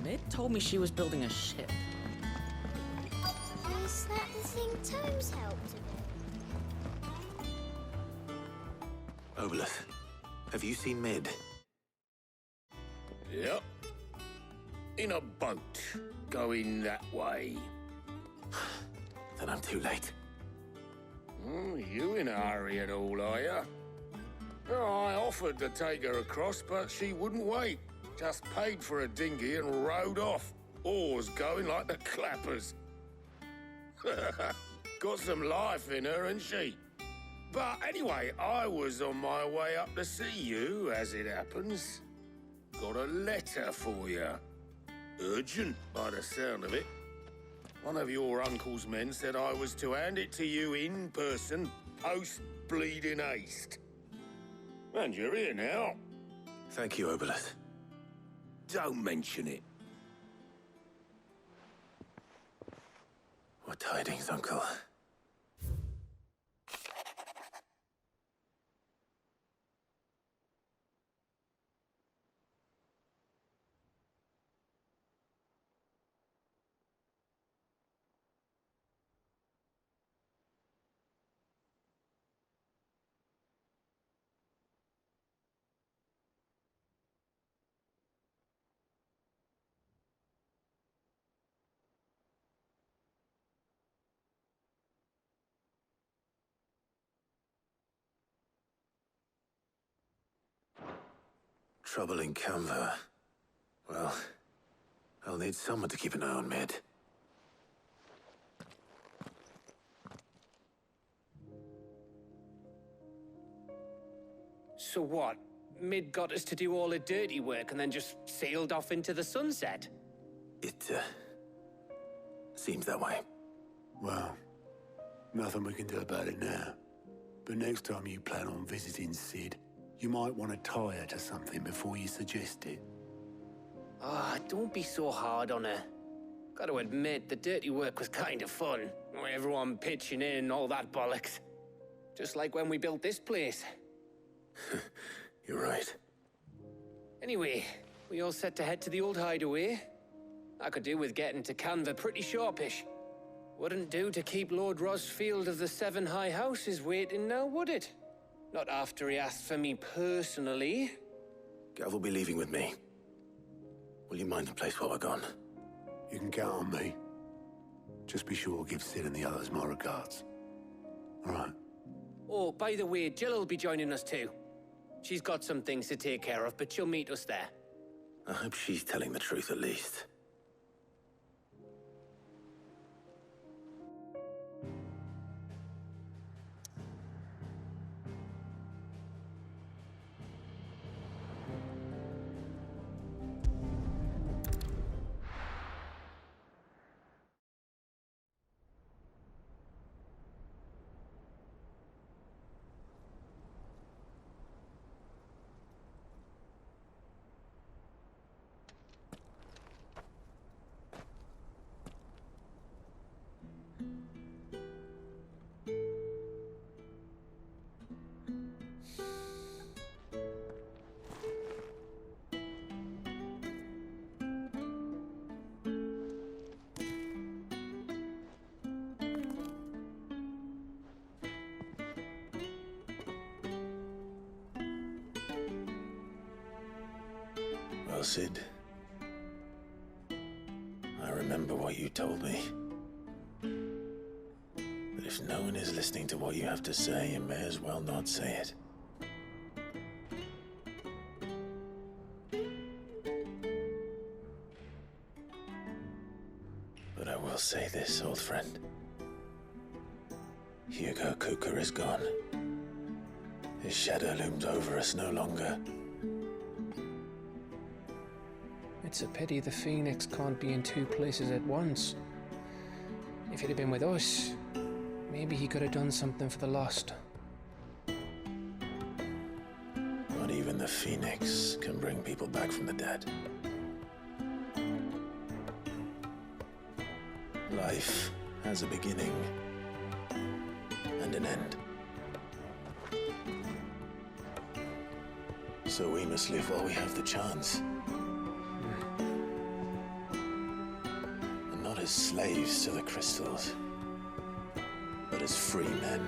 Mid told me she was building a ship. Is that the thing Tomes helped with? Obolus, have you seen Mid? Yep. In a boat, going that way. Then I'm too late. You in a hurry at all, are you? I offered to take her across, but she wouldn't wait. Just paid for a dinghy and rowed off. Oars going like the clappers. Got some life in her, ain't she? But anyway, I was on my way up to see you, as it happens. Got a letter for you. Urgent, by the sound of it. One of your uncle's men said I was to hand it to you in person, post-bleeding haste. And you're here now. Thank you, Obolus. Don't mention it. What tidings, Uncle? Trouble in Canva. Well, I'll need someone to keep an eye on Mid. So what? Mid got us to do all the dirty work and then just sailed off into the sunset? It, seems that way. Well, nothing we can do about it now. But next time you plan on visiting Sid, you might want to tie her to something before you suggest it. Ah, don't be so hard on her. Gotta admit, the dirty work was kind of fun. Everyone pitching in, all that bollocks. Just like when we built this place. You're right. Anyway, we all set to head to the old hideaway. I could do with getting to Canva pretty sharpish. Wouldn't do to keep Lord Rosfield of the Seven High Houses waiting now, would it? Not after he asked for me personally. Gav will be leaving with me. Will you mind the place while we're gone? You can count on me. Just be sure to give Sid and the others my regards. All right. Oh, by the way, Jill will be joining us too. She's got some things to take care of, but she'll meet us there. I hope she's telling the truth at least. Well, Sid, I remember what you told me. That if no one is listening to what you have to say, you may as well not say it. But I will say this, old friend. Hugo Cooker is gone. His shadow looms over us no longer. It's a pity the Phoenix can't be in two places at once. If he'd have been with us, maybe he could have done something for the lost. Not even the Phoenix can bring people back from the dead. Life has a beginning and an end. So we must live while we have the chance. as slaves to the crystals, but as free men.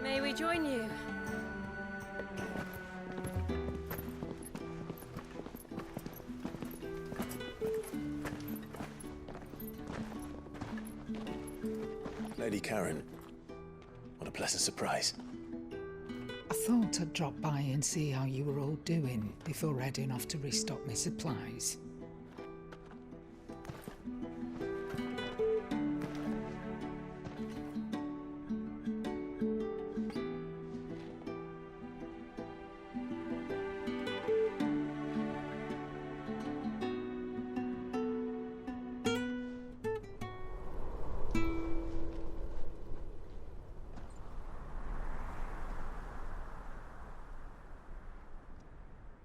May we join you? Lady Karen, what a pleasant surprise. I thought I'd drop by and see how you were all doing before heading off to restock my supplies.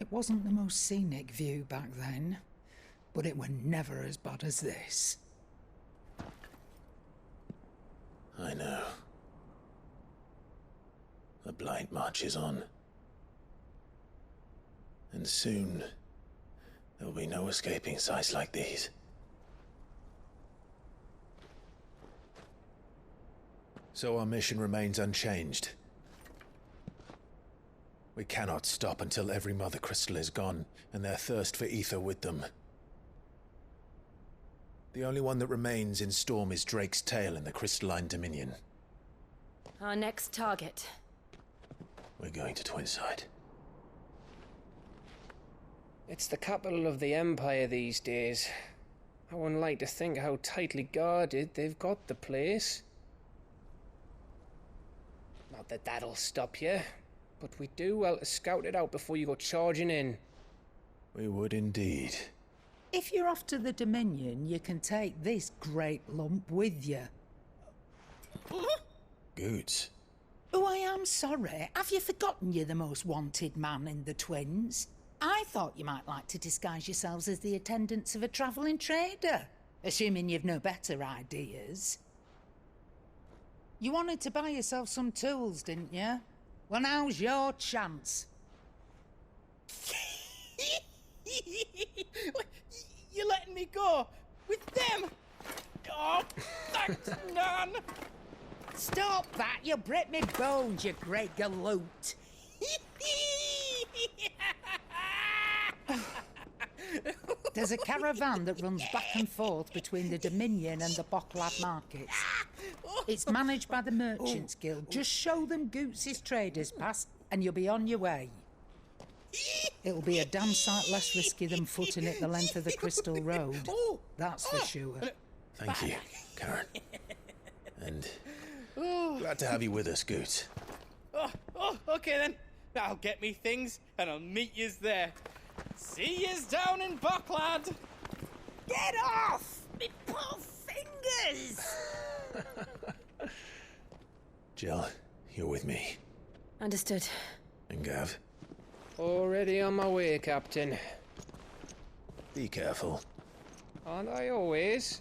It wasn't the most scenic view back then, but it were never as bad as this. I know. The blight marches on. And soon, there'll be no escaping sights like these. So our mission remains unchanged. We cannot stop until every Mother Crystal is gone, and their thirst for ether with them. The only one that remains in Storm is Drake's tail in the Crystalline Dominion. Our next target. We're going to Twinside. It's the capital of the Empire these days. I wouldn't like to think how tightly guarded they've got the place. Not that that'll stop you, but we do well to scout it out before you go charging in. We would indeed. If you're off to the Dominion, you can take this great lump with you. Goetz. Oh, I am sorry. Have you forgotten you're the most wanted man in the Twins? I thought you might like to disguise yourselves as the attendants of a travelling trader, assuming you've no better ideas. You wanted to buy yourself some tools, didn't you? Well, now's your chance. You're letting me go with them? Oh, thanks, Nan. Stop that! You'll break me bones, you great galoot. There's a caravan that runs back and forth between the Dominion and the Bocklad markets. It's managed by the Merchants Guild. Just show them Goetz's traders pass and you'll be on your way. It'll be a damn sight less risky than footing it the length of the Crystal Road. That's for sure. Thank you, Karen. And glad to have you with us, Goetz. Okay then. I'll get me things and I'll meet yous there. See yous down in Bocklad. Get off! Me poor fingers! Jill, you're with me. Understood. And Gav, Already on my way, Captain. be careful. Aren't I always?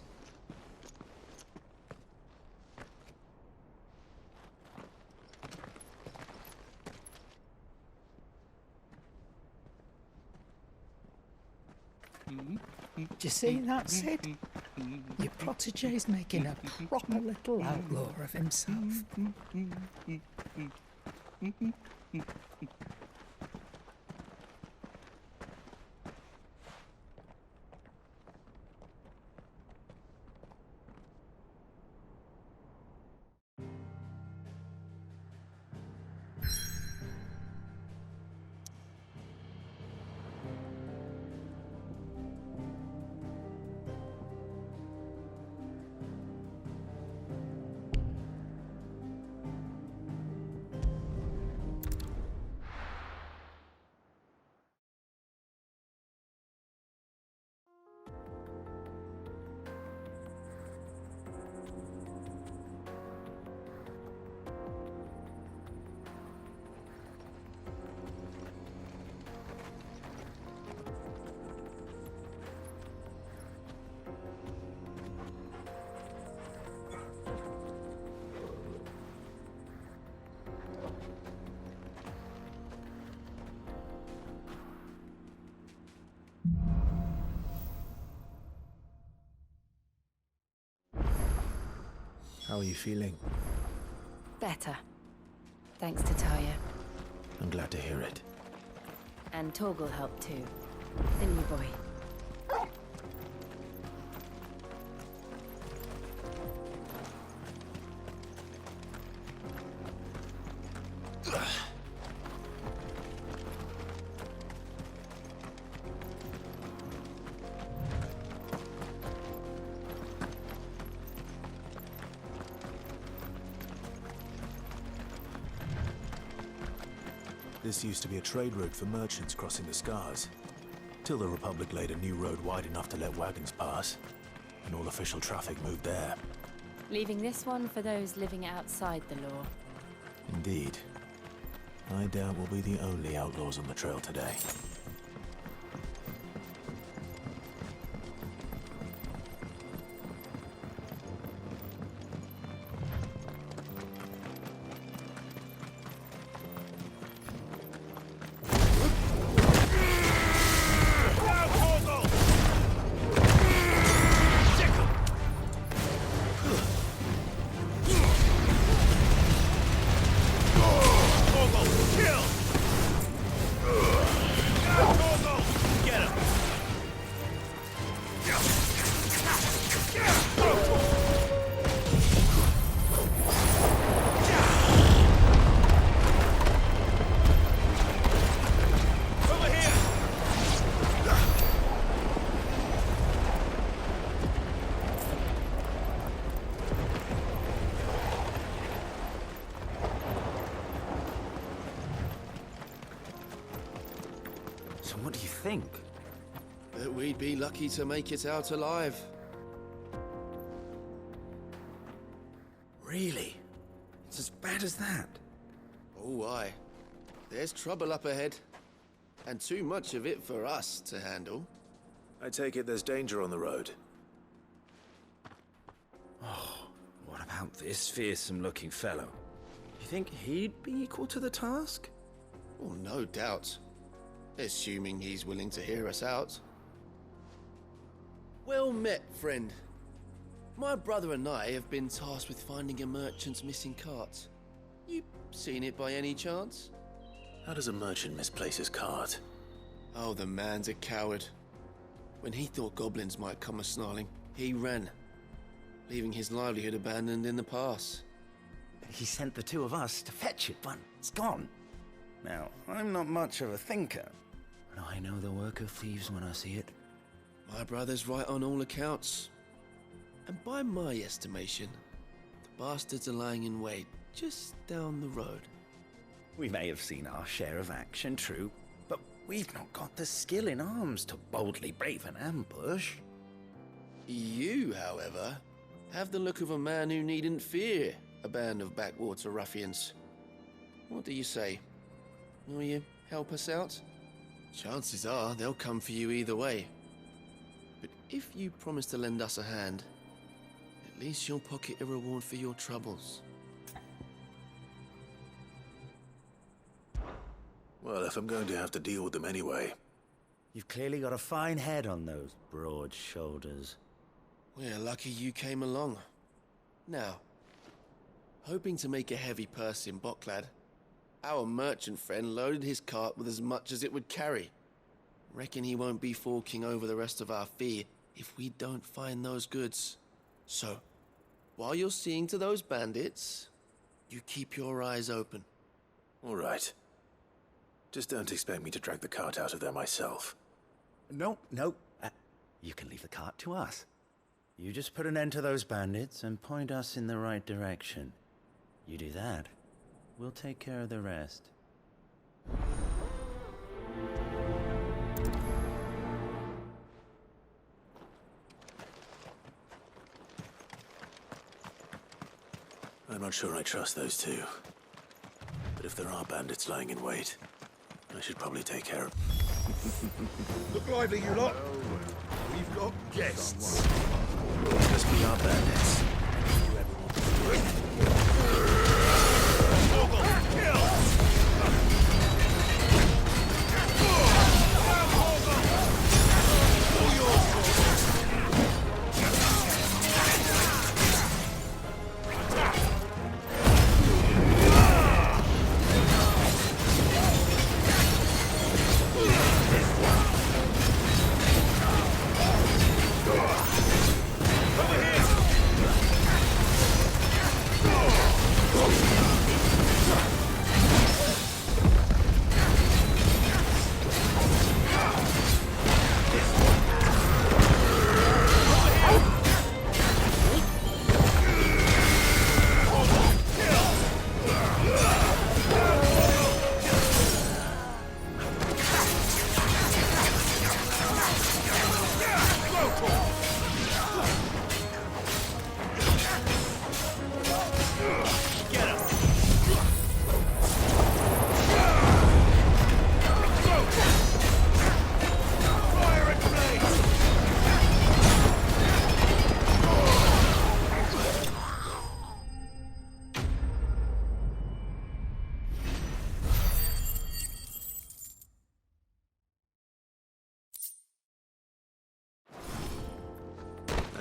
Do you see that, Sid? Your protege's making a proper little outlaw of himself. How are you feeling? Better. Thanks to Taya. I'm glad to hear it. And Torgal helped too. The new boy. This used to be a trade route for merchants crossing the Scars, till the Republic laid a new road wide enough to let wagons pass, and all official traffic moved there. Leaving this one for those living outside the law. Indeed. I doubt we'll be the only outlaws on the trail today. So what do you think? That we'd be lucky to make it out alive. Really? It's as bad as that? Oh, aye. There's trouble up ahead. And too much of it for us to handle. I take it there's danger on the road. Oh, what about this fearsome-looking fellow? You think he'd be equal to the task? Oh, no doubt. Assuming he's willing to hear us out. Well met, friend. My brother and I have been tasked with finding a merchant's missing cart. You seen it by any chance? How does a merchant misplace his cart? Oh, the man's a coward. When he thought goblins might come a-snarling, he ran, leaving his livelihood abandoned in the pass. He sent the two of us to fetch it, but it's gone. Now, I'm not much of a thinker, but I know the work of thieves when I see it. My brother's right on all accounts. And by my estimation, the bastards are lying in wait just down the road. We may have seen our share of action, true, but we've not got the skill in arms to boldly brave an ambush. You, however, have the look of a man who needn't fear a band of backwater ruffians. What do you say? Will you help us out? Chances are they'll come for you either way. But if you promise to lend us a hand, at least you'll pocket a reward for your troubles. Well, if I'm going to have to deal with them anyway. You've clearly got a fine head on those broad shoulders. We're lucky you came along. Now, hoping to make a heavy purse in Bocklad, our merchant friend loaded his cart with as much as it would carry. Reckon he won't be forking over the rest of our fee if we don't find those goods. So, while you're seeing to those bandits, you keep your eyes open. All right. Just don't expect me to drag the cart out of there myself. No. You can leave the cart to us. You just put an end to those bandits and point us in the right direction. You do that, we'll take care of the rest. I'm not sure I trust those two. But if there are bandits lying in wait, I should probably take care of... Look lively, you lot. We've got guests. Must be our bandits.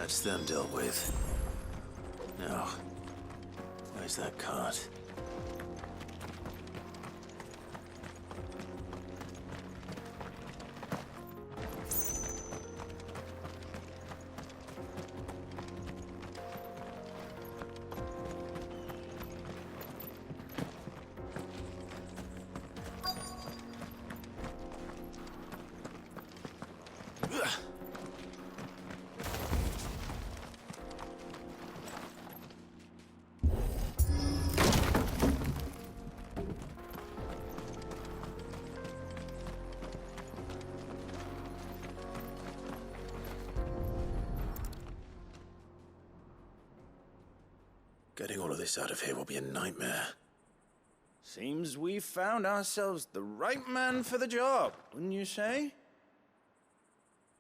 That's them dealt with. Now, where's that cart? Getting all of this out of here will be a nightmare. Seems we've found ourselves the right man for the job, wouldn't you say?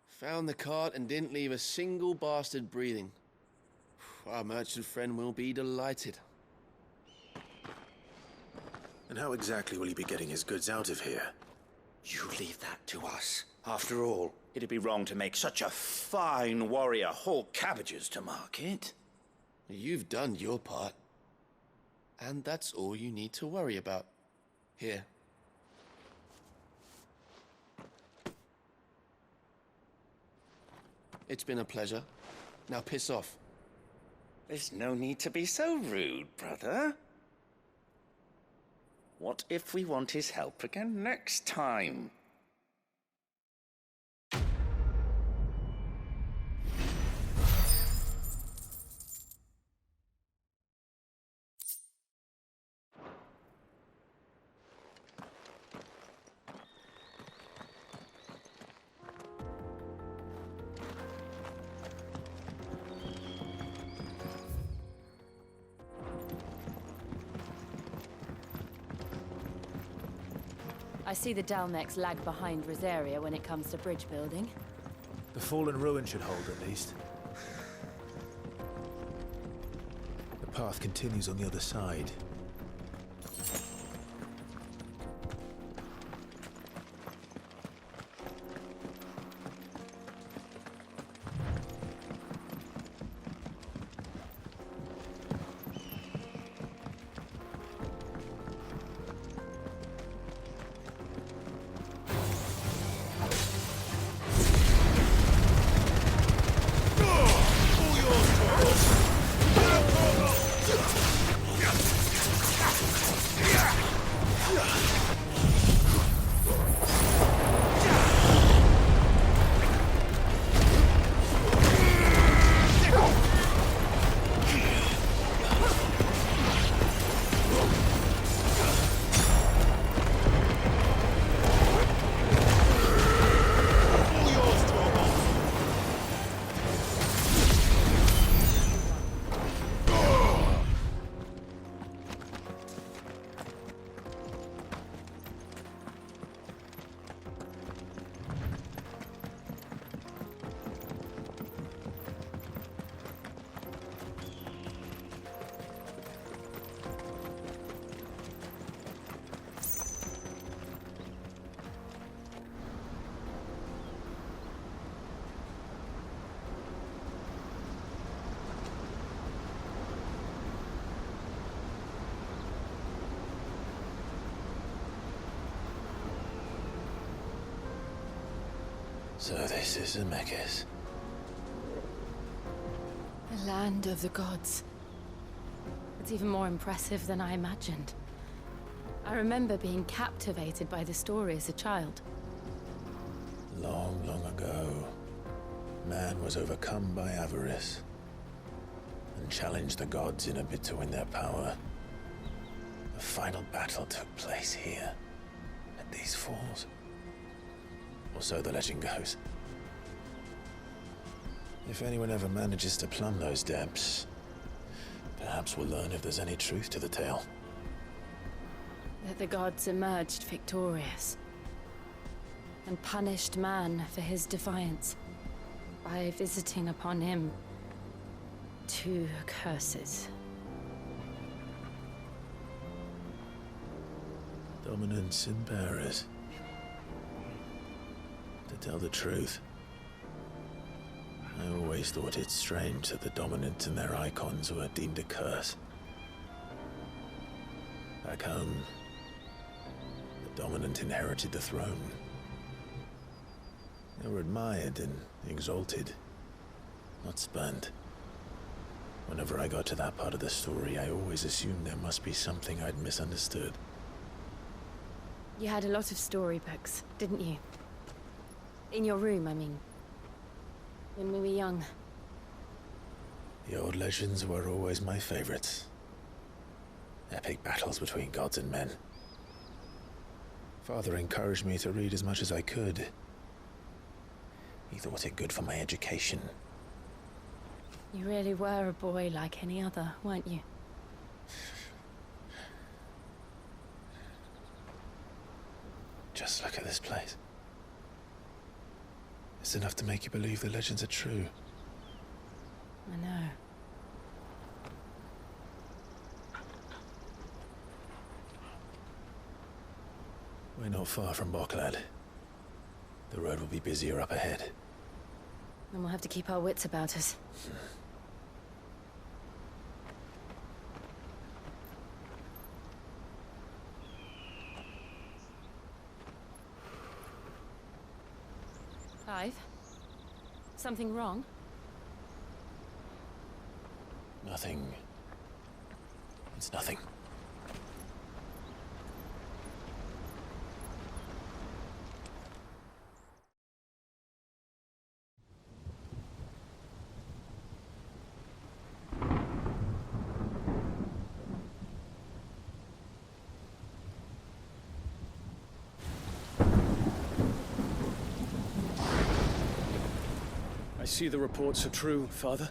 Found the cart and didn't leave a single bastard breathing. Our merchant friend will be delighted. And how exactly will he be getting his goods out of here? You leave that to us. After all, it'd be wrong to make such a fine warrior haul cabbages to market. You've done your part. And that's all you need to worry about. Here. It's been a pleasure. Now piss off. There's no need to be so rude, brother. What if we want his help again next time? I see the Dalmex lag behind Rosaria when it comes to bridge building. The fallen ruin should hold, at least. The path continues on the other side. So this is Zemeckis. The land of the gods. It's even more impressive than I imagined. I remember being captivated by the story as a child. Long, long ago, man was overcome by avarice and challenged the gods in a bid to win their power. The final battle took place here, at these falls. Or so the legend goes. If anyone ever manages to plumb those depths, perhaps we'll learn if there's any truth to the tale. That the gods emerged victorious and punished man for his defiance by visiting upon him 2 curses. Dominance and bearers. To tell the truth, I always thought it strange that the dominant and their icons were deemed a curse. Back home, the dominant inherited the throne. They were admired and exalted, not spurned. Whenever I got to that part of the story, I always assumed there must be something I'd misunderstood. You had a lot of storybooks, didn't you? In your room, I mean. When we were young. The old legends were always my favorites. Epic battles between gods and men. Father encouraged me to read as much as I could. He thought it good for my education. You really were a boy like any other, weren't you? Just look at this place. It's enough to make you believe the legends are true. I know. We're not far from Boklad. The road will be busier up ahead. And we'll have to keep our wits about us. Clive? Something wrong? Nothing. It's nothing. I see the reports are true, Father.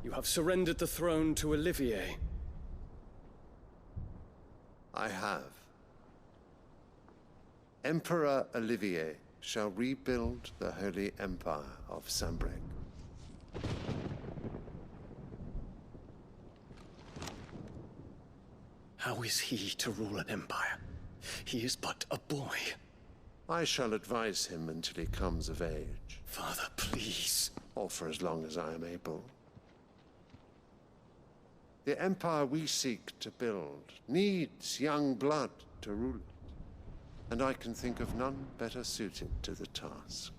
You have surrendered the throne to Olivier. I have. Emperor Olivier shall rebuild the Holy Empire of Sanbreque. How is he to rule an empire? He is but a boy. I shall advise him until he comes of age. Father, please. Or for as long as I am able. The empire we seek to build needs young blood to rule it, and I can think of none better suited to the task.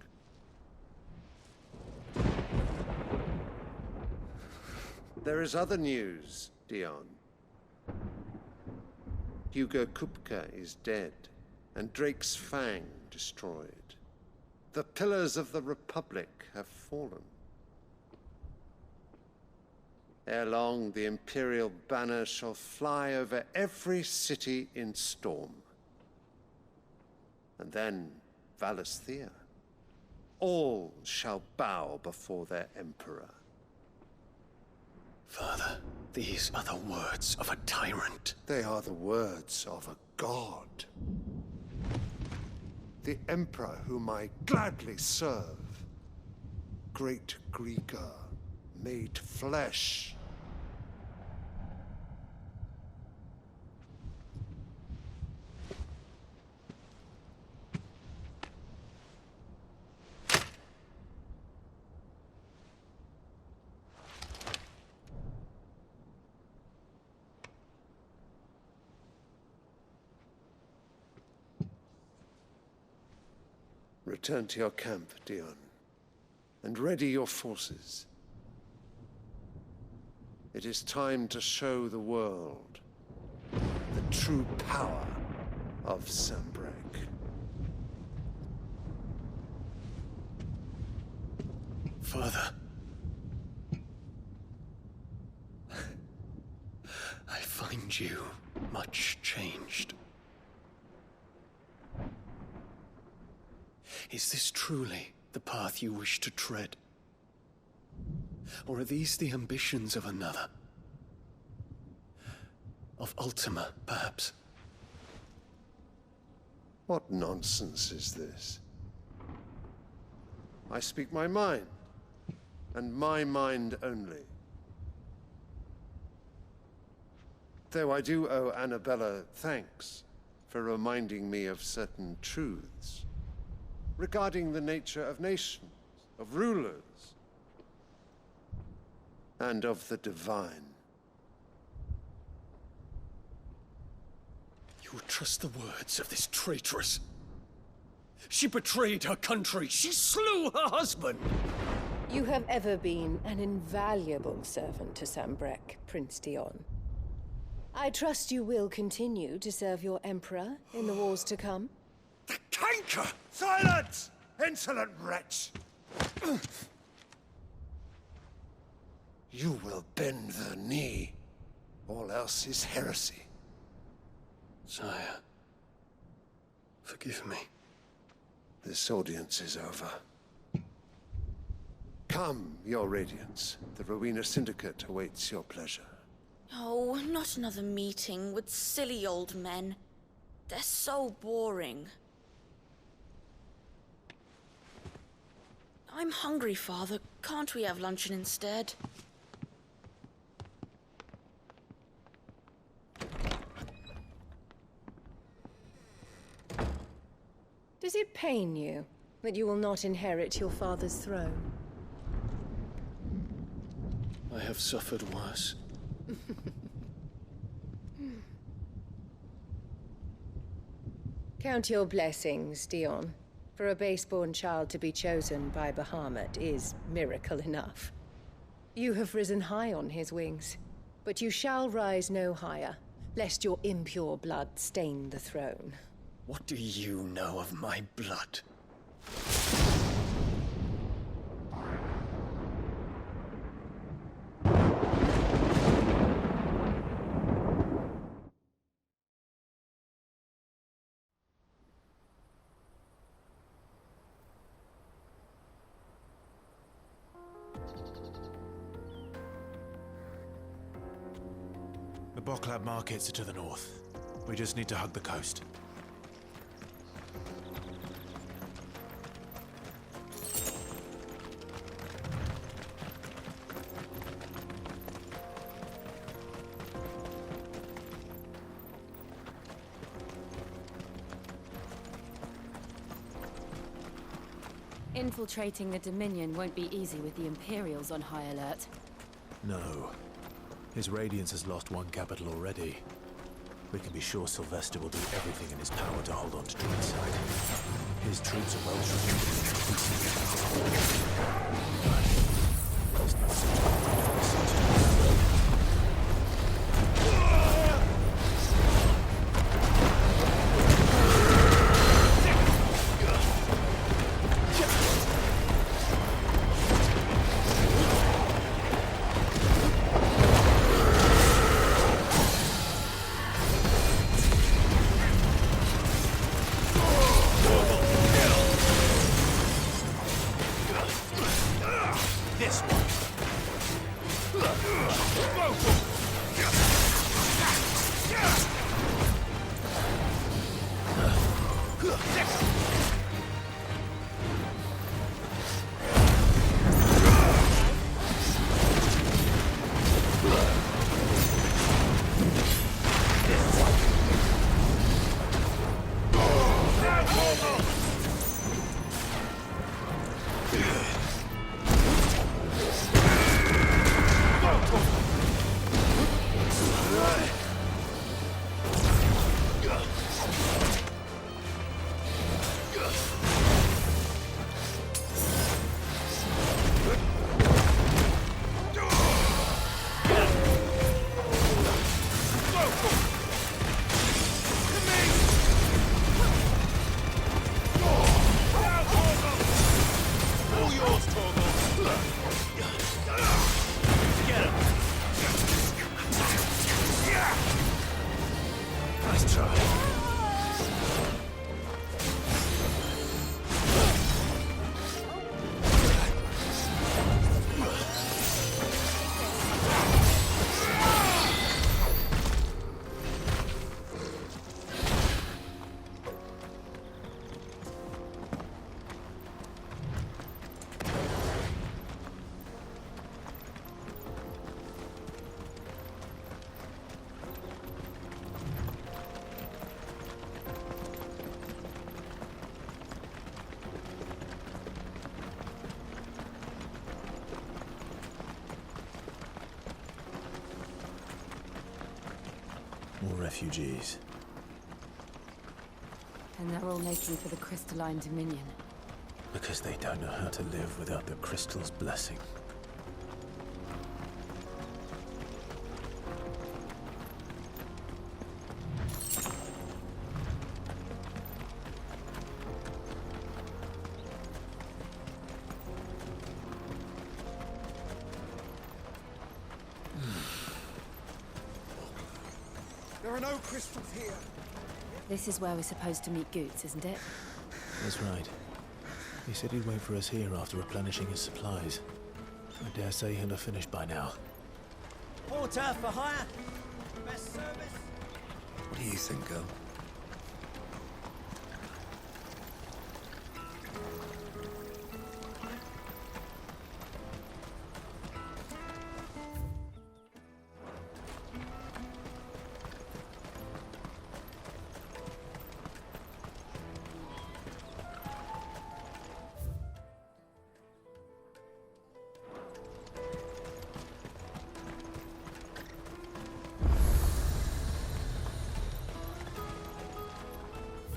There is other news, Dion. Hugo Kupka is dead, and Drake's Fang destroyed. The pillars of the Republic have fallen. Ere long, the Imperial banner shall fly over every city in storm. And then, Valisthea. All shall bow before their Emperor. Father, these are the words of a tyrant. They are the words of a god. The Emperor whom I gladly serve. Great Grieger, made flesh. Return to your camp, Dion, and ready your forces. It is time to show the world the true power of Sanbreque. Father. I find you much changed. Is this truly the path you wish to tread? Or are these the ambitions of another? Of Ultima, perhaps? What nonsense is this? I speak my mind, and my mind only. Though I do owe Annabella thanks for reminding me of certain truths regarding the nature of nations of rulers, and of the divine. You would trust the words of this traitress? She betrayed her country. She slew her husband. You have ever been an invaluable servant to Sambrek, Prince Dion. I trust you will continue to serve your emperor in the wars to come. The canker! Silence! Insolent wretch! You will bend the knee. All else is heresy. Sire, forgive me. This audience is over. Come, your radiance. The Rowena Syndicate awaits your pleasure. Oh, not another meeting with silly old men. They're so boring. I'm hungry, Father. Can't we have luncheon instead? Does it pain you that you will not inherit your father's throne? I have suffered worse. Count your blessings, Dion. For a base-born child to be chosen by Bahamut is miracle enough. You have risen high on his wings, but you shall rise no higher, lest your impure blood stain the throne. What do you know of my blood? The Boklab markets are to the north. We just need to hug the coast. Infiltrating the Dominion won't be easy with the Imperials on high alert. No. His Radiance has lost one capital already. We can be sure Sylvester will do everything in his power to hold on to Druidside. His troops are well trained. There's no such refugees. And they're all making for the crystalline dominion. Because they don't know how to live without the crystal's blessing. There are no crystals here. This is where we're supposed to meet Goetz, isn't it? That's right. He said he'd wait for us here after replenishing his supplies. I dare say he'll have finished by now. Porter for hire. Best service. What do you think, girl?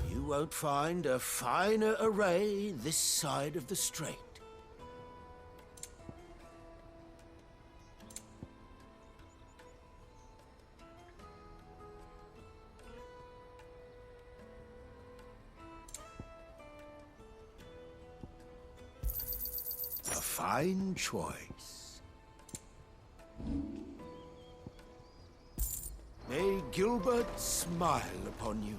You won't find a finer array this side of the strait. A fine choice. May Gilbert smile upon you.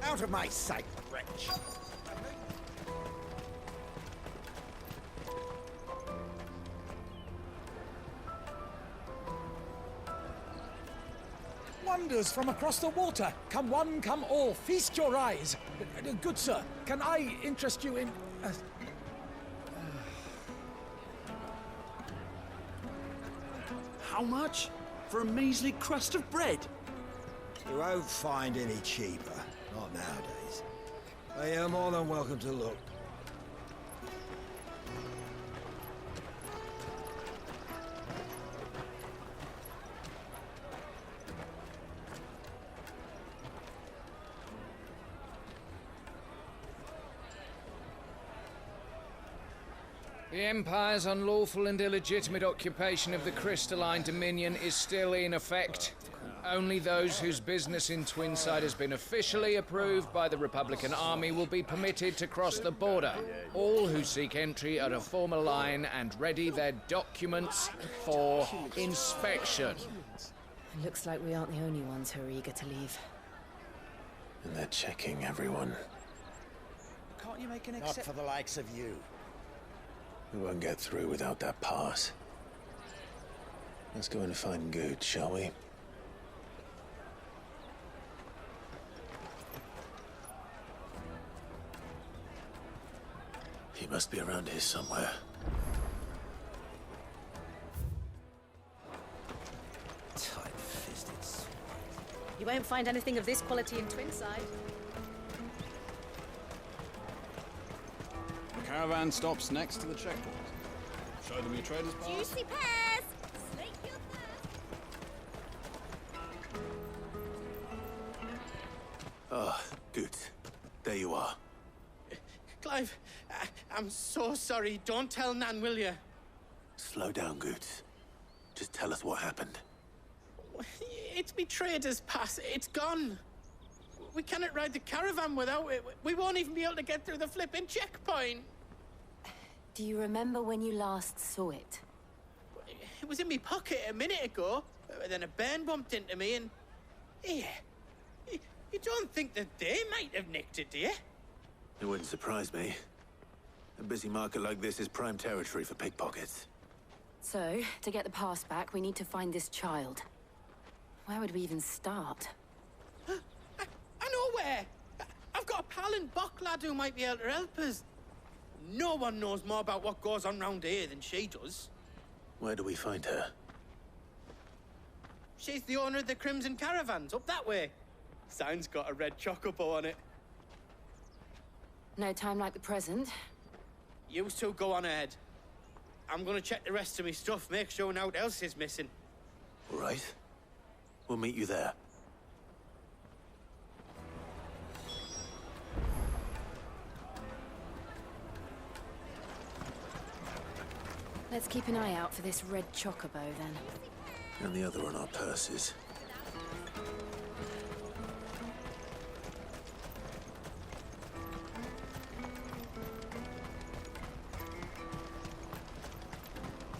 Out of my sight, wretch. Wonders from across the water. Come one, come all. Feast your eyes. Good sir, can I interest you in... How much? For a measly crust of bread? You won't find any cheaper. Not nowadays. But you're more than welcome to look. The Empire's unlawful and illegitimate occupation of the crystalline dominion is still in effect. Only those whose business in Twinside has been officially approved by the Republican Army will be permitted to cross the border. All who seek entry are to form a line and ready their documents for inspection. It looks like we aren't the only ones who are eager to leave. And they're checking everyone. Can't you make an exception? Not for the likes of you. We won't get through without that pass. Let's go and find Goetz, shall we? He must be around here somewhere. Tight-fisted swine. You won't find anything of this quality in Twinside. The caravan stops next to the checkpoint. Show them your trader's pass. Juicy pears! Slake your thirst. Ah, Goetz. There you are. Clive, I'm so sorry. Don't tell Nan, will you? Slow down, Goetz. Just tell us what happened. It's me trader's pass. It's gone. We cannot ride the caravan without it. We won't even be able to get through the flipping checkpoint. Do you remember when you last saw it? It was in my pocket a minute ago. Then a bairn bumped into me and... Yeah. You don't think that they might have nicked it, do you? It wouldn't surprise me. A busy market like this is prime territory for pickpockets. So, to get the pass back, we need to find this child. Where would we even start? I know where! I've got a pal in Bocklad who might be able to help us. No one knows more about what goes on round here than she does. Where do we find her? She's the owner of the Crimson Caravans, up that way. Sign's got a red chocobo on it. No time like the present. You two go on ahead. I'm gonna check the rest of my stuff, make sure naught else is missing. All right. We'll meet you there. Let's keep an eye out for this red chocobo, then. And the other on our purses.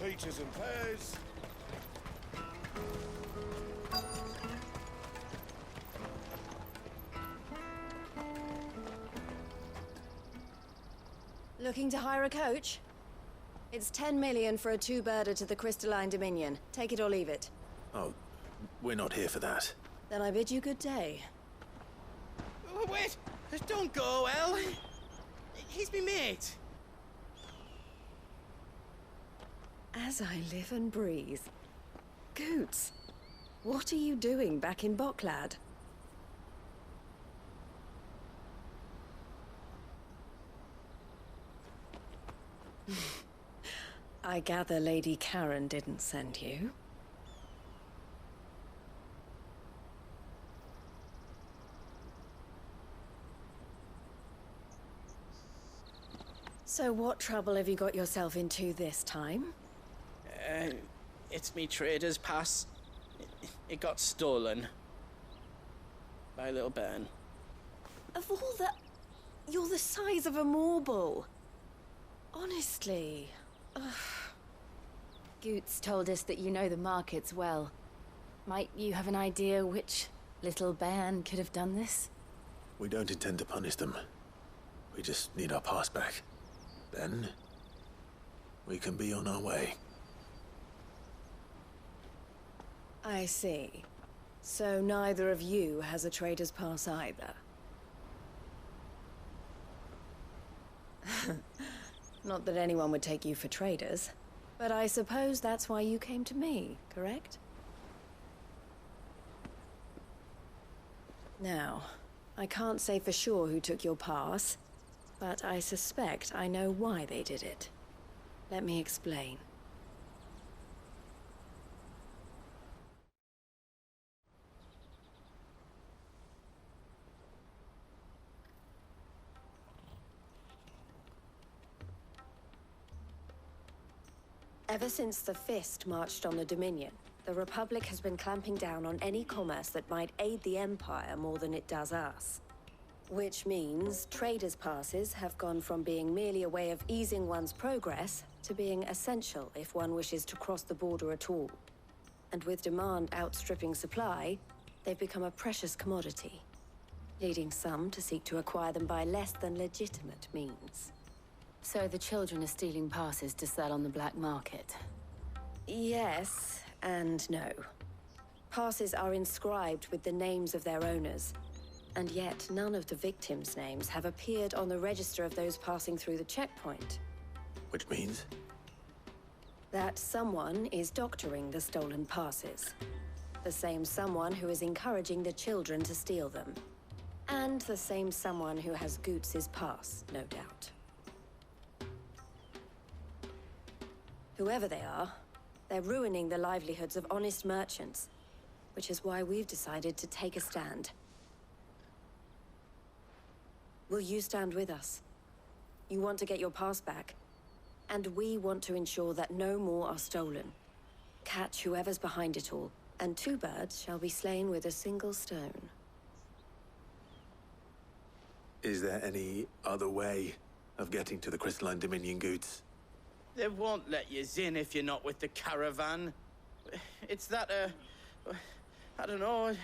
Peaches and pears. Looking to hire a coach? It's 10 million for a two-birder to the Crystalline Dominion. Take it or leave it. Oh, we're not here for that. Then I bid you good day. Oh, wait! Don't go, El! He's me mate. As I live and breathe. Goetz, what are you doing back in Bocklad? I gather Lady Karen didn't send you. So what trouble have you got yourself into this time? It's me trader's pass. It got stolen. By little Ben. Of all the... You're the size of a marble. Honestly. Ugh. Goetz told us that you know the markets well. Might you have an idea which little bairn could have done this? We don't intend to punish them. We just need our pass back. Then, we can be on our way. I see. So neither of you has a trader's pass either. Not that anyone would take you for traders, but I suppose that's why you came to me, correct? Now, I can't say for sure who took your pass, but I suspect I know why they did it. Let me explain. Ever since the Fist marched on the Dominion, the Republic has been clamping down on any commerce that might aid the Empire more than it does us. Which means traders' passes have gone from being merely a way of easing one's progress to being essential if one wishes to cross the border at all. And with demand outstripping supply, they've become a precious commodity, leading some to seek to acquire them by less than legitimate means. So the children are stealing passes to sell on the black market? Yes, and no. Passes are inscribed with the names of their owners, and yet none of the victims' names have appeared on the register of those passing through the checkpoint. Which means? That someone is doctoring the stolen passes. The same someone who is encouraging the children to steal them. And the same someone who has Goetz's pass, no doubt. Whoever they are, they're ruining the livelihoods of honest merchants, which is why we've decided to take a stand. Will you stand with us? You want to get your pass back, and we want to ensure that no more are stolen. Catch whoever's behind it all, and two birds shall be slain with a single stone. Is there any other way of getting to the Crystalline Dominion, Goetz? They won't let you in if you're not with the caravan. It's that, I don't know,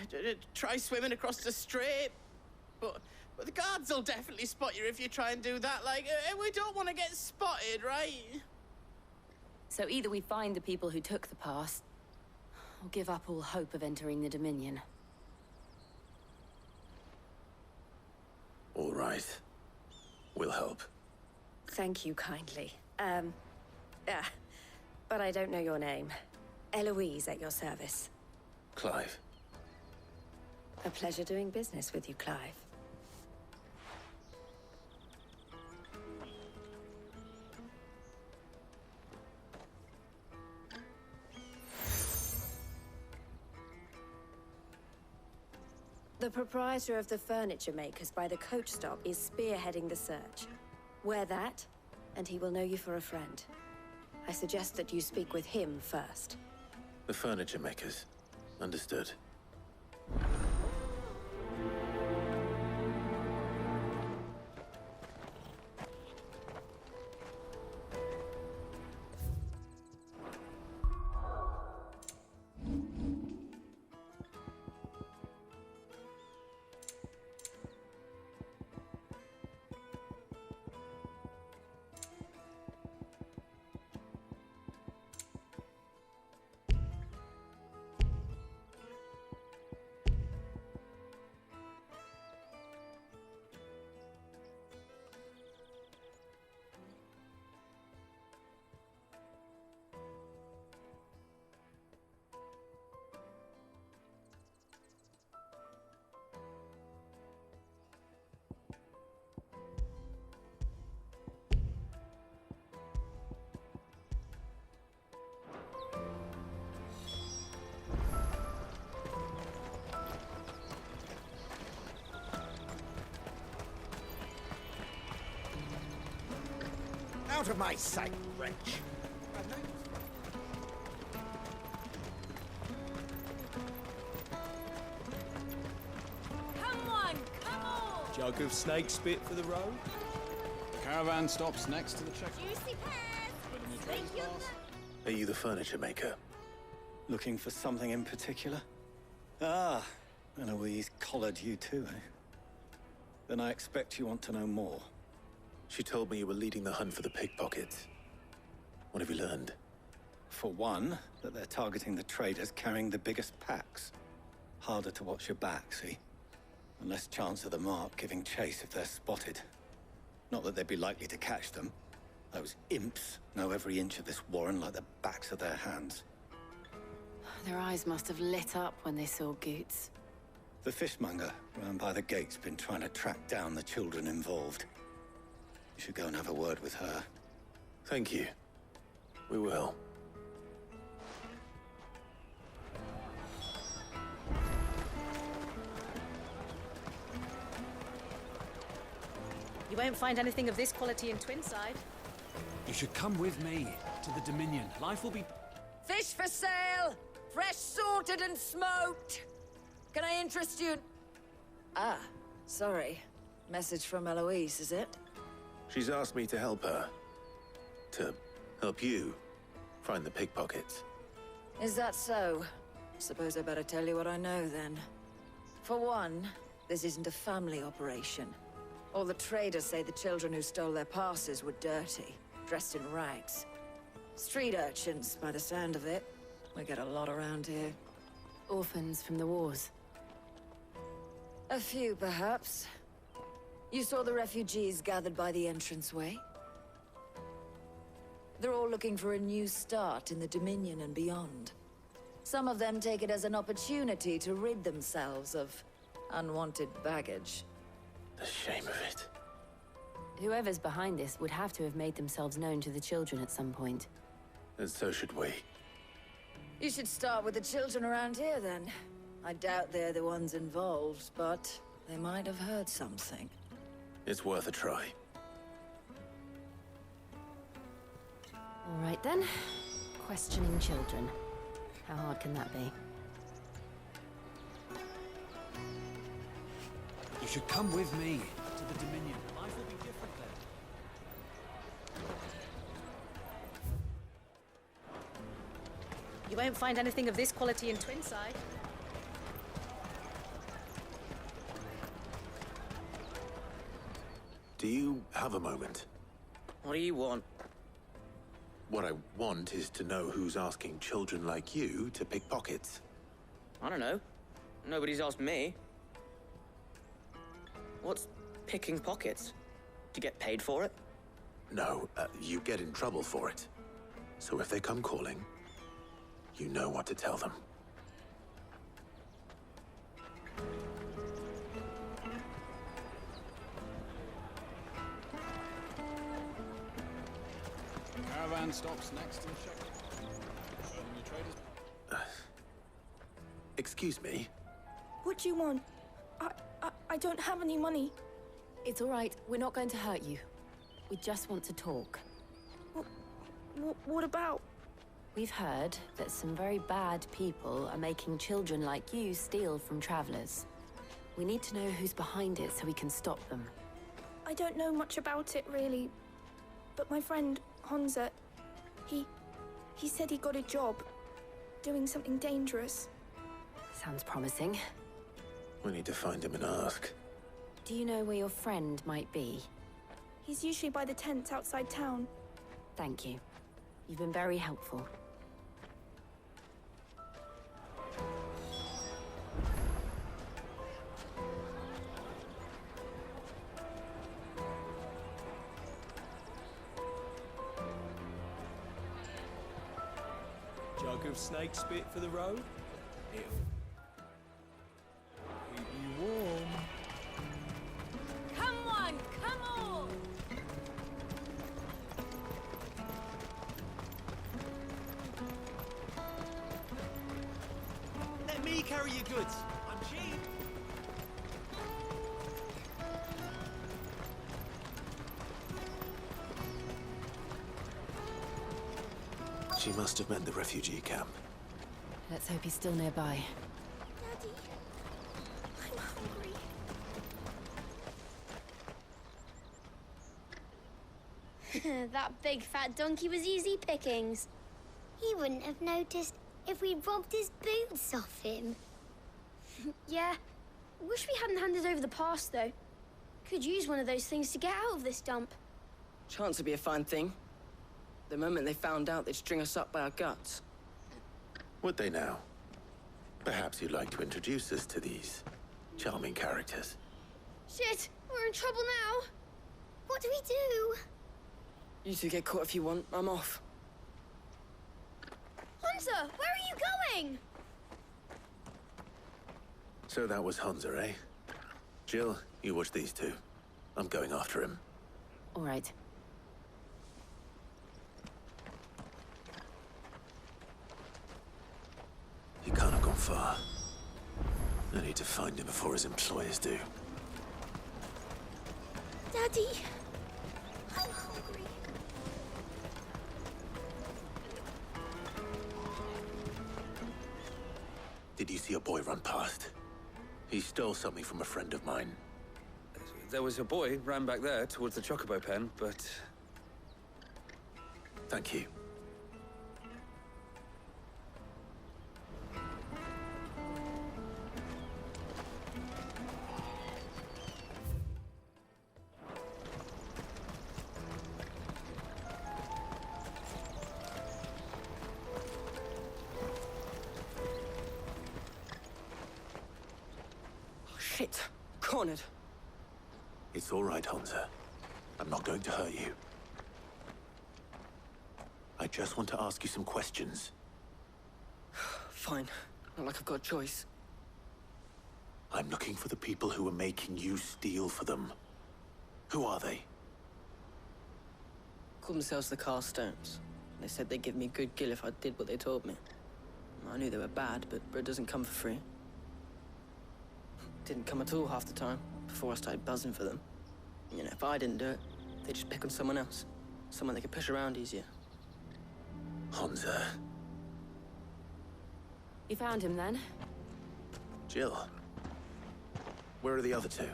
try swimming across the strait. But the guards will definitely spot you if you try and do that. Like, we don't want to get spotted, right? So either we find the people who took the pass, or give up all hope of entering the Dominion. All right. We'll help. Thank you kindly. But I don't know your name. Eloise at your service. Clive. A pleasure doing business with you, Clive. proprietor of the furniture makers by the coach stop is spearheading the search. Wear that, and he will know you for a friend. I suggest that you speak with him first. The furniture makers. Understood. Out of my sight, wretch! Come on, come on! Jug of snake spit for the road? Caravan stops next to the checkpoint. Juicy pears! Are you the furniture maker? Looking for something in particular? Ah, and Eloise collared you too, eh? Then I expect you want to know more. She told me you were leading the hunt for the pickpockets. What have you learned? For one, that they're targeting the traders carrying the biggest packs. Harder to watch your back, see? And less chance of the mark giving chase if they're spotted. Not that they'd be likely to catch them. Those imps know every inch of this warren like the backs of their hands. Their eyes must have lit up when they saw Goetz. The fishmonger round by the gate's been trying to track down the children involved. You should go and have a word with her. Thank you. We will. You won't find anything of this quality in Twinside. You should come with me to the Dominion. Life will be... Fish for sale! Fresh sorted and smoked! Can I interest you? Ah, sorry. Message from Eloise, is it? She's asked me to help her. To help you find the pickpockets. Is that so? Suppose I better tell you what I know, then. For one, this isn't a family operation. All the traders say the children who stole their passes were dirty, dressed in rags. Street urchins, by the sound of it. We get a lot around here. Orphans from the wars. A few, perhaps. You saw the refugees gathered by the entranceway? They're all looking for a new start in the Dominion and beyond. Some of them take it as an opportunity to rid themselves of unwanted baggage. The shame of it. Whoever's behind this would have to have made themselves known to the children at some point. And so should we. You should start with the children around here, then. I doubt they're the ones involved, but they might have heard something. It's worth a try. All right, then. Questioning children. How hard can that be? You should come with me to the Dominion. Life will be different then. You won't find anything of this quality in Twinside. Do you have a moment? What do you want? What I want is to know who's asking children like you to pick pockets. I don't know. Nobody's asked me. What's picking pockets? Do you get paid for it? No, you get in trouble for it. So if they come calling, you know what to tell them. Caravan stops next to the checkpoint. Show them your traders. Excuse me? What do you want? I don't have any money. It's all right. We're not going to hurt you. We just want to talk. What about? We've heard that some very bad people are making children like you steal from travelers. We need to know who's behind it so we can stop them. I don't know much about it, really. But my friend, Honza, he said he got a job doing something dangerous. Sounds promising. We need to find him and ask. Do you know where your friend might be? He's usually by the tents outside town. Thank you. You've been very helpful. Jug of snake spit for the road? Keep you warm. Come on, come on! Let me carry your goods. I'm cheap. She must have meant the refugee camp. Let's hope he's still nearby. Daddy, I'm hungry. That big fat donkey was easy pickings. He wouldn't have noticed if we'd robbed his boots off him. Yeah. Wish we hadn't handed over the pass, though. Could use one of those things to get out of this dump. Chance would be a fine thing. The moment they found out, they'd string us up by our guts. Would they now? Perhaps you'd like to introduce us to these charming characters. Shit, we're in trouble now. What do we do? You two get caught if you want. I'm off. Hunter, where are you going? So that was Hunter, eh? Jill, you watch these two. I'm going after him. All right. He can't have gone far. I need to find him before his employers do. Daddy, I'm hungry. Did you see a boy run past? He stole something from a friend of mine. There was a boy ran back there towards the chocobo pen, but... Thank you. Shit. Cornered. It's all right, Hunter. I'm not going to hurt you. I just want to ask you some questions. Fine. Not like I've got a choice. I'm looking for the people who are making you steal for them. Who are they? Call themselves the Carstones. They said they'd give me good gill if I did what they told me. I knew they were bad, but bread doesn't come for free. Didn't come at all half the time, before I started buzzing for them. You know, if I didn't do it, they'd just pick on someone else. Someone they could push around easier. Hunter. You found him then? Jill. Where are the other two?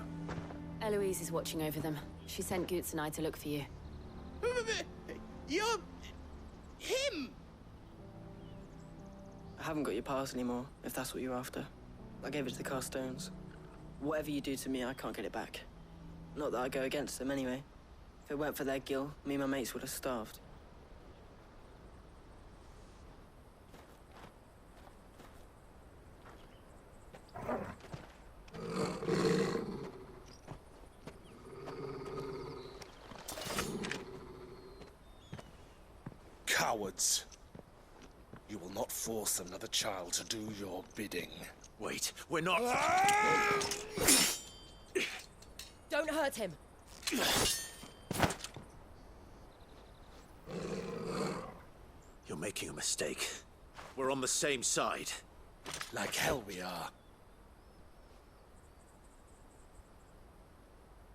Eloise is watching over them. She sent Goetz and I to look for you. You're... him! I haven't got your pass anymore, if that's what you're after. I gave it to the Carstones. Whatever you do to me, I can't get it back. Not that I go against them anyway. If it weren't for their gill, me and my mates would have starved. Cowards. You will not force another child to do your bidding. Wait, we're not... Don't hurt him. You're making a mistake. We're on the same side. Like hell we are.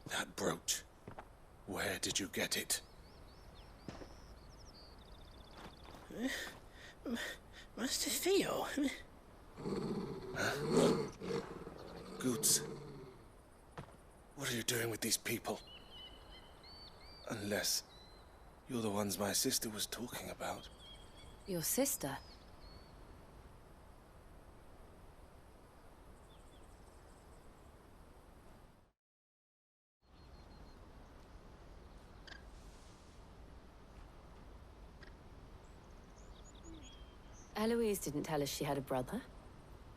That brooch. Where did you get it? Master Theo? Goetz. What are you doing with these people? Unless you're the ones my sister was talking about. Your sister? Eloise didn't tell us she had a brother.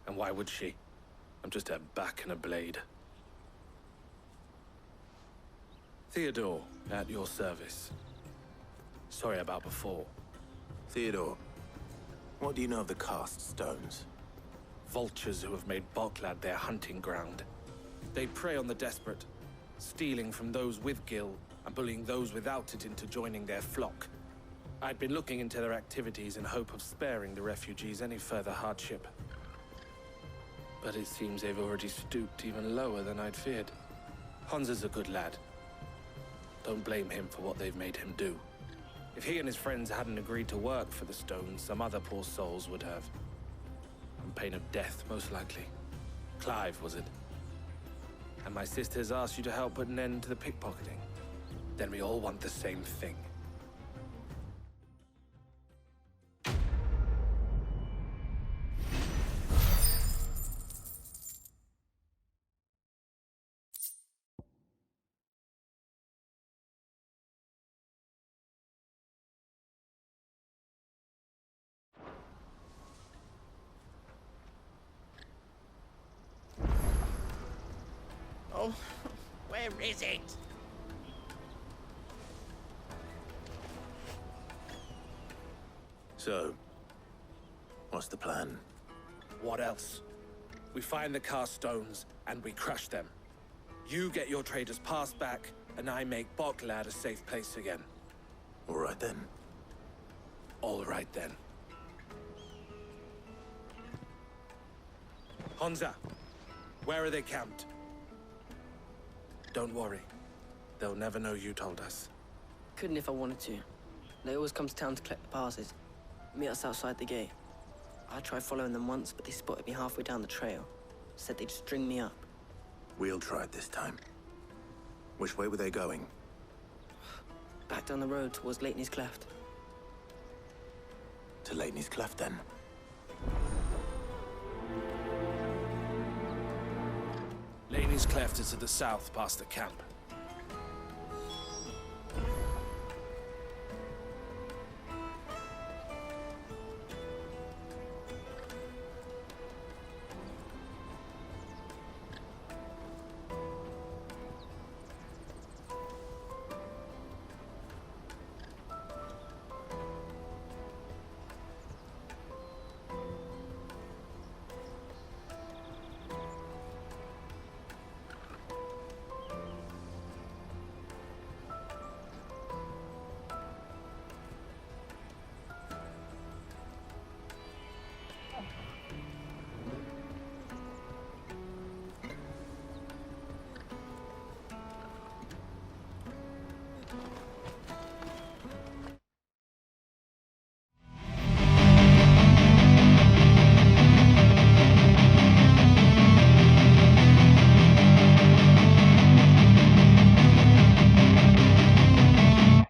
And why would she? I'm just her back and a blade. Theodore, at your service. Sorry about before. Theodore, what do you know of the cast stones? Vultures who have made Boklad their hunting ground. They prey on the desperate, stealing from those with gil and bullying those without it into joining their flock. I'd been looking into their activities in hope of sparing the refugees any further hardship. But it seems they've already stooped even lower than I'd feared. Hansa's a good lad. Don't blame him for what they've made him do. If he and his friends hadn't agreed to work for the stones, some other poor souls would have. On pain of death, most likely. Clive, was it? And my sisters asked you to help put an end to the pickpocketing. Then we all want the same thing. Oh, where is it? So, what's the plan? What else? We find the cast stones, and we crush them. You get your traders passed back, and I make Boklad a safe place again. All right then. All right then. Hansa, where are they camped? Don't worry. They'll never know you told us. Couldn't if I wanted to. They always come to town to collect the passes. Meet us outside the gate. I tried following them once, but they spotted me halfway down the trail. Said they'd string me up. We'll try it this time. Which way were they going? Back down the road towards Leitney's Cleft. To Leitney's Cleft, then. Leitney's Cleft is to the south, past the camp.